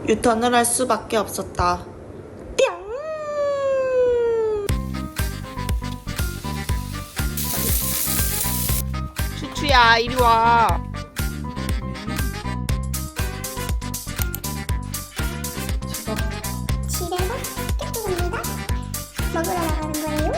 유턴을 할 수밖에 없었다. 뿅! 추추야, 이리 와. 집에서 깨끗합니다. 먹으러 나가는 거예요?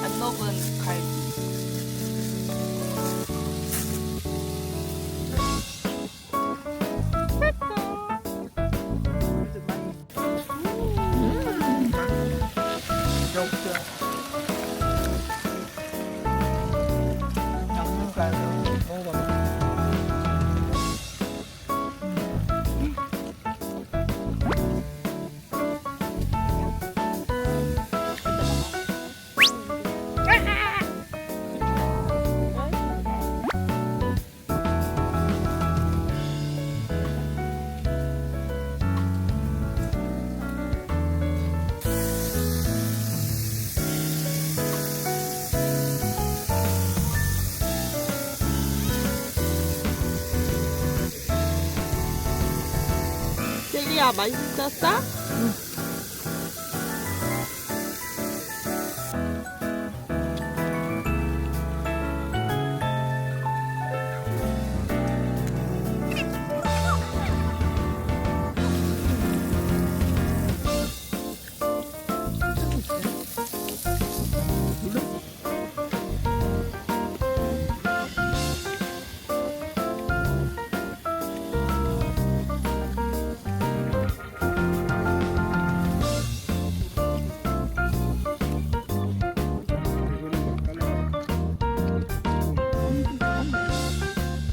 안 먹은 갈비. 젤리야, 맛있었어?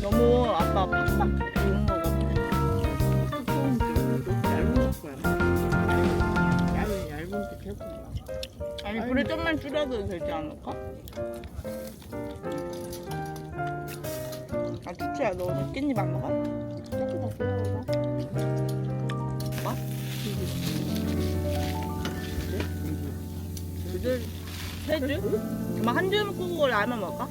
너무 아빠 팍팍 좋은 거 같아. 아니, 불을 좀만 줄여도 되지 않을까? 아, 추추야, 너 오늘 깻잎 안 먹어? 뭐? 두 줄? 세 줄? 그럼 한 줄 먹고 라면 먹을까?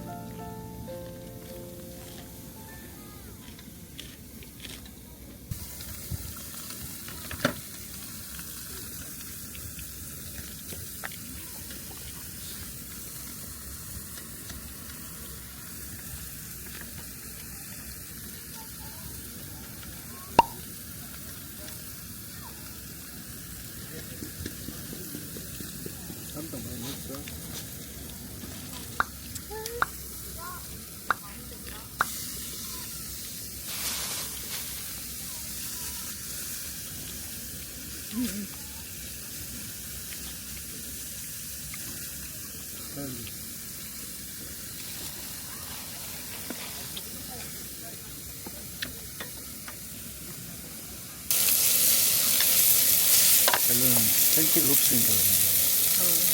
별로는 팬티가 없으니까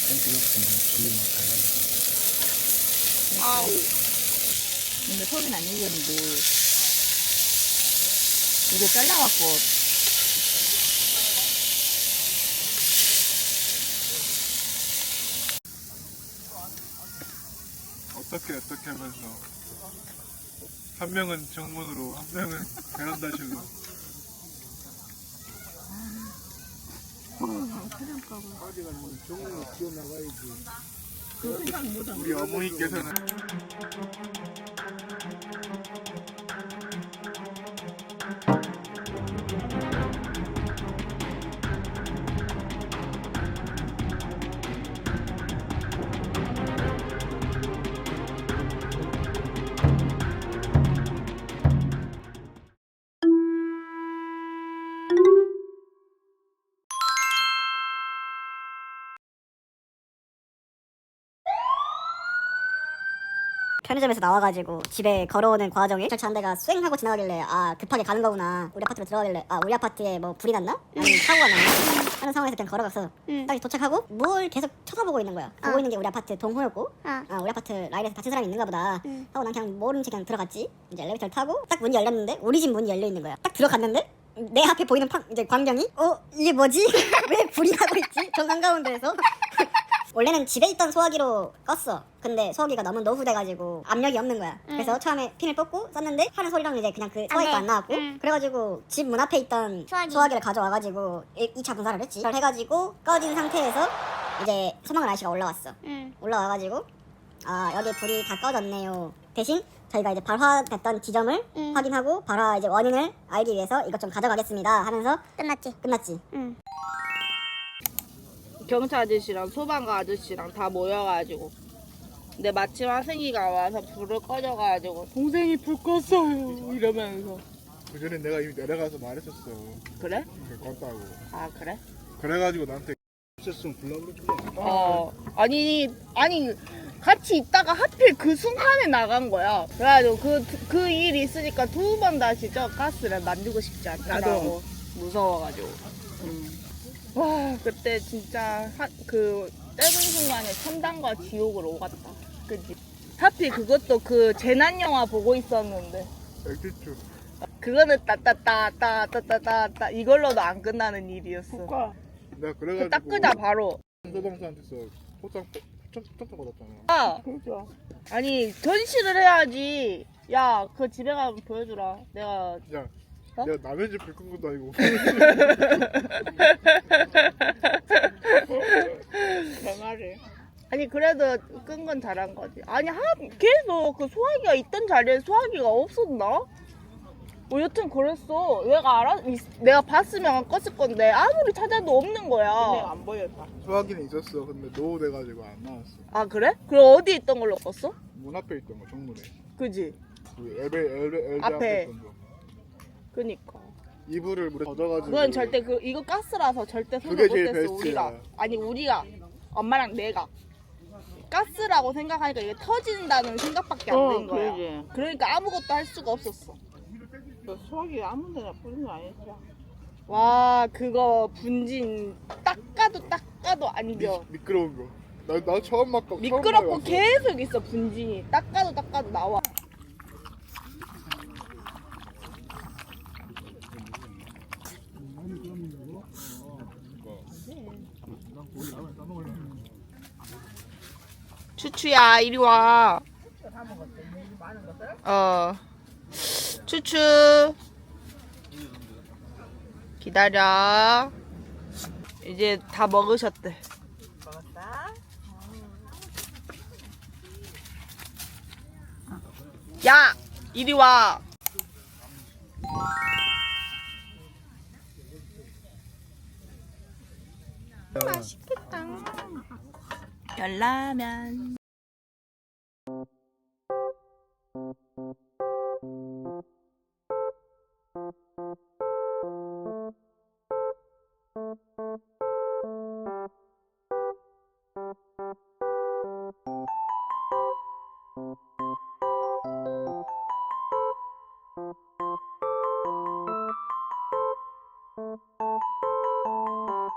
팬티가 없으면 기분 막 아우. 근데 소리는 안 익었는데 이게 잘라갖고 어떻게 하면서 한 명은 정문으로 한 명은 베란다실로 어디 가면 정문으로 기어나가야지. 우리 어머니께서는 편의점에서 나와가지고 집에 걸어오는 과정에 경찰차 한 대가 쏵 하고 지나가길래 아 급하게 가는 거구나. 우리 아파트로 들어가길래 아 우리 아파트에 뭐 불이 났나? 아니면 사고가 났나? 하는 상황에서 그냥 걸어갔어. 딱 도착하고 뭘 계속 쳐다보고 있는 거야. 보고 있는 게 우리 아파트 동호였고 아 우리 아파트 라인에서 다친 사람이 있는가 보다 하고 난 그냥 모른 채 그냥 들어갔지. 이제 엘리베이터를 타고 딱 문이 열렸는데 우리 집 문이 열려 있는 거야. 딱 들어갔는데 내 앞에 보이는 이제 광경이 이게 뭐지? 왜 불이 나고 있지? 정 한가운데에서 원래는 집에 있던 소화기로 껐어. 근데 소화기가 너무 노후돼가지고 압력이 없는 거야. 그래서 처음에 핀을 뽑고 썼는데 하는 소리랑 이제 그냥 그 소화기가 안 나왔고 그래가지고 집 문 앞에 있던 소화기를 가져와가지고 2차 분사를 했지. 그걸 해가지고 꺼진 상태에서 이제 소방관 아저씨가 올라왔어. 올라와가지고 아 여기 불이 다 꺼졌네요. 대신 저희가 이제 발화됐던 지점을 확인하고 발화 이제 원인을 알기 위해서 이것 좀 가져가겠습니다 하면서 끝났지. 경찰 아저씨랑 소방관 아저씨랑 다 모여가지고 근데 마침 화승이가 와서 불을 꺼져가지고 동생이 불 껐어요 이러면서. 그 전에 내가 이미 내려가서 말했었어. 그래? 껐다고. 아 그래? 그래가지고 나한테 있었으면 불러버렸지. 아니 같이 있다가 하필 그 순간에 나간 거야. 그래가지고 그 일이 있으니까 두 번 다시 저 가스를 만들고 싶지 않더라고. 무서워가지고. 와 그때 진짜 그 짧은 순간에 천당과 지옥을 오갔다. 그치? 하필 그것도 그 재난 영화 보고 있었는데 액티튜. 그거는 따따따따따따따 이걸로도 안 끝나는 일이었어. 내가 그래가지고 딱 끄자 바로. 소방서한테서 포장 받았잖아. 아, 아니 전시를 해야지. 야, 그 집에 가면 보여주라. 내가 야, 어? 내가 남의 집 불 끈 것도 아니고. 내 말이. 아니 그래도 끈 건 잘한 거지. 아니 계속 그 소화기가 있던 자리에 소화기가 없었나? 여튼 그랬어. 내가 봤으면 껐을 건데 아무리 찾아도 없는 거야. 안 보였다. 소화기는 있었어. 근데 노후돼가지고 안 나왔어. 아 그래? 그럼 어디 있던 걸로 껐어? 문 앞에 있던 거 정문에. 그지? 그 LG 앞에. 앞에 있던 거. 그니까. 이불을 물에 젖어가지고. 그건 절대 이거 가스라서 절대 그게 생각 제일 못했어. 베스트야. 우리가 엄마랑 내가 가스라고 생각하니까 이게 터진다는 생각밖에 안 든 거야. 그러지. 그러니까 아무것도 할 수가 없었어. 그 소화기 아무 데나 뿌린 거 아니었어? 와 그거 분진 닦아도 안 겨. 미끄러운 거. 나 처음 맡고. 미끄럽고 계속 있어 분진이. 닦아도 나와. 추추야 이리 와. 추추 기다려. 이제 다 먹으셨대. 야 이리 와. 맛있겠다. 열라면. 음.